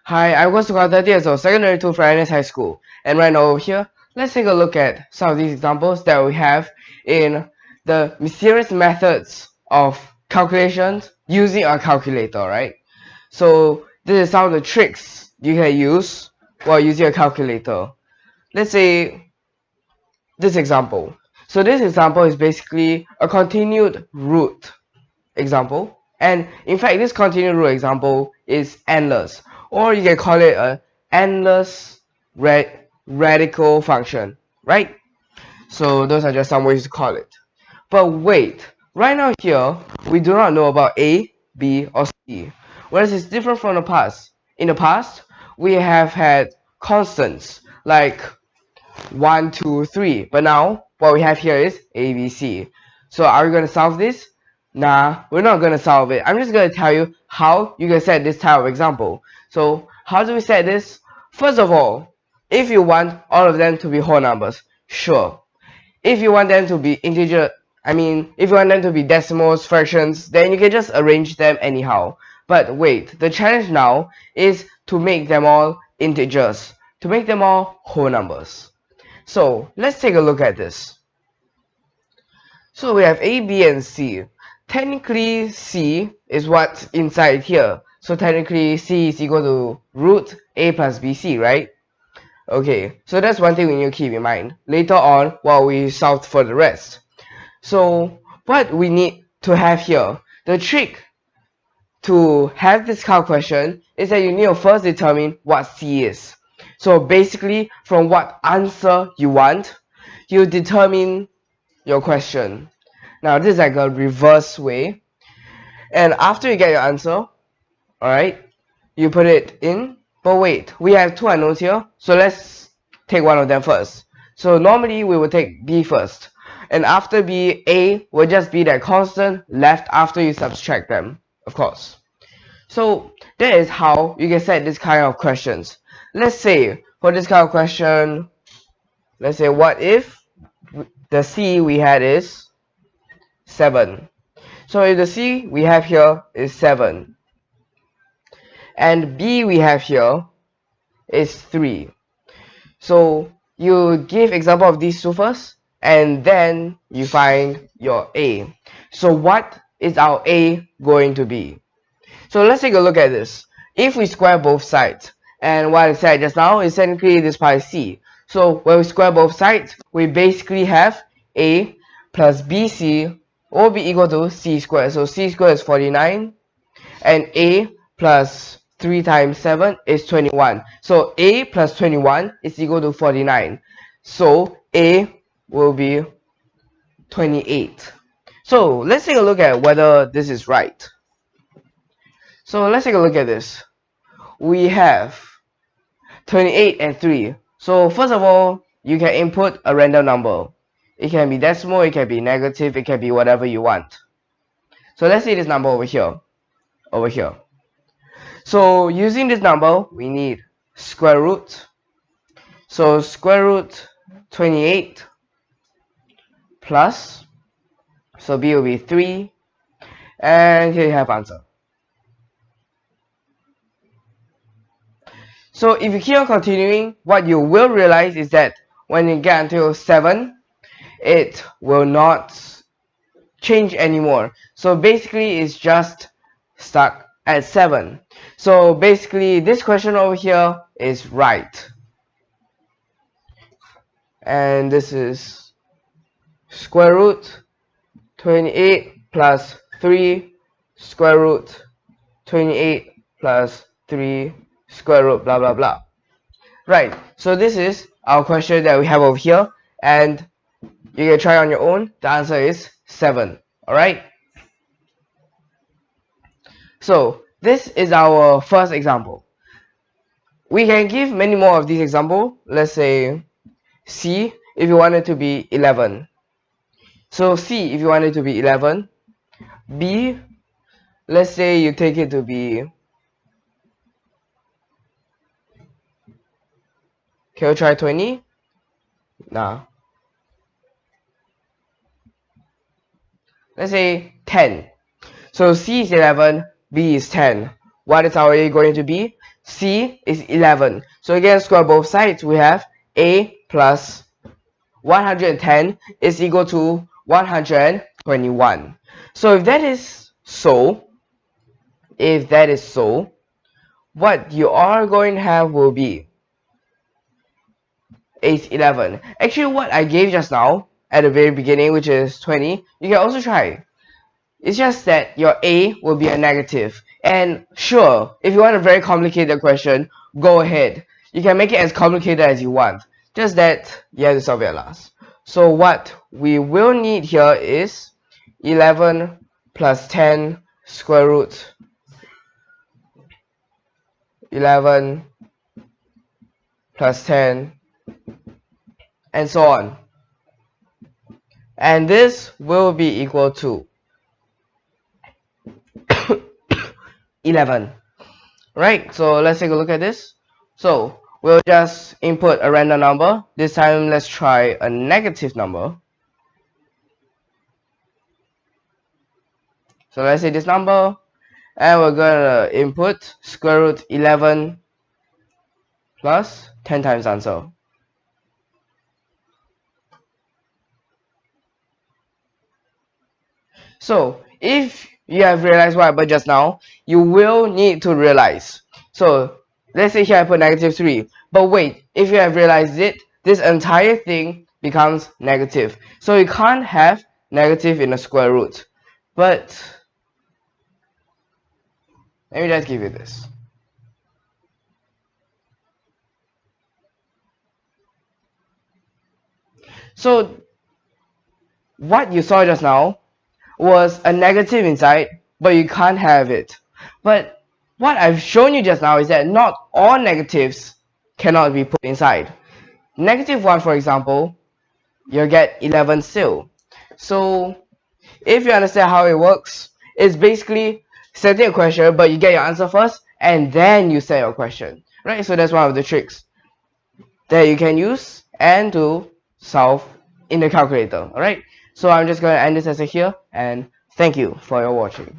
Hi, I was class 30 years old, secondary 2 from NS High School. And right now over here, let's take a look at some of these examples that we have in the mysterious methods of calculations using a calculator, right? So this is some of the tricks you can use while using a calculator. Let's say this example. So this example is basically a continued root example. And in fact, this continued root example is endless. Or you can call it an endless radical function, right? So those are just some ways to call it. But wait, right now here, we do not know about A, B, or C. Whereas it's different from the past. In the past, we have had constants like 1, 2, 3. But now, what we have here is A, B, C. So are we going to solve this? Nah, we're not going to solve it. I'm just going to tell you how you can set this type of example. So how do we set this? First of all, if you want all of them to be whole numbers, sure. If you want them to be integer, if you want them to be decimals, fractions, then you can just arrange them anyhow. But wait, the challenge now is to make them all integers, to make them all whole numbers. So let's take a look at this. So we have A, B, and C. Technically, C is what's inside here. So technically, C is equal to root A plus BC, right? Okay, so that's one thing we need to keep in mind later on while we solve for the rest. So what we need to have here, the trick to have this calc question is that you need to first determine what C is. So basically, from what answer you want, you determine your question. Now this is like a reverse way. And after you get your answer, alright, you put it in. But wait, we have two unknowns here, so let's take one of them first. So normally we will take B first. And after B, A will just be that constant left after you subtract them, of course. So that is how you can set this kind of questions. Let's say for this kind of question, let's say what if the C we had is 7. So if the C we have here is 7 and B we have here is 3. So you give example of these two first and then you find your A. So what is our A going to be? So let's take a look at this. If we square both sides, and what I said just now is technically this part is C. So when we square both sides, we basically have A plus BC will be equal to C squared. So C squared is 49 and A plus 3 times 7 is 21. So A plus 21 is equal to 49. So A will be 28. So let's take a look at whether this is right. So let's take a look at this. We have 28 and 3. So first of all, you can input a random number. It can be decimal, it can be negative, it can be whatever you want. So let's see this number over here. So using this number, we need square root. So square root 28 plus, so B will be 3, and here you have answer. So if you keep on continuing, what you will realize is that when you get until 7, it will not change anymore. So basically it's just stuck at 7. So basically this question over here is right. And this is square root 28 plus 3 square root 28 plus 3 square root blah blah blah. Right, so this is our question that we have over here, and you can try on your own. The answer is 7. Alright, so this is our first example. We can give many more of these examples. Let's say C if you want it to be 11. So C if you want it to be 11. B, let's say you take it to be, can you try 20? Nah. Let's say 10. So C is 11, B is 10. What is our A going to be? C is 11. So again, square both sides. We have A plus 110 is equal to 121. So if that is so, what you are going to have will be is 11. Actually, what I gave just now at the very beginning, which is 20, you can also try. It's just that your A will be a negative. And sure, if you want a very complicated question, go ahead. You can make it as complicated as you want. Just that you have to solve it last. So what we will need here is 11 plus 10 square root 11 plus 10 and so on. And this will be equal to 11. Right, so let's take a look at this. So we'll just input a random number. This time let's try a negative number. So let's say this number, and we're gonna input square root 11 plus 10 times answer. So if you have realized what happened just now, you will need to realize. So let's say here I put negative 3. But wait, if you have realized it, this entire thing becomes negative. So you can't have negative in a square root. But let me just give you this. So what you saw just now was a negative inside, but you can't have it. But what I've shown you just now is that not all negatives cannot be put inside. Negative 1, for example, you'll get 11 still. So if you understand how it works, it's basically setting a question, but you get your answer first, and then you set your question. Right? So that's one of the tricks that you can use and to solve in the calculator. Alright? So I'm just going to end this essay here, and thank you for your watching.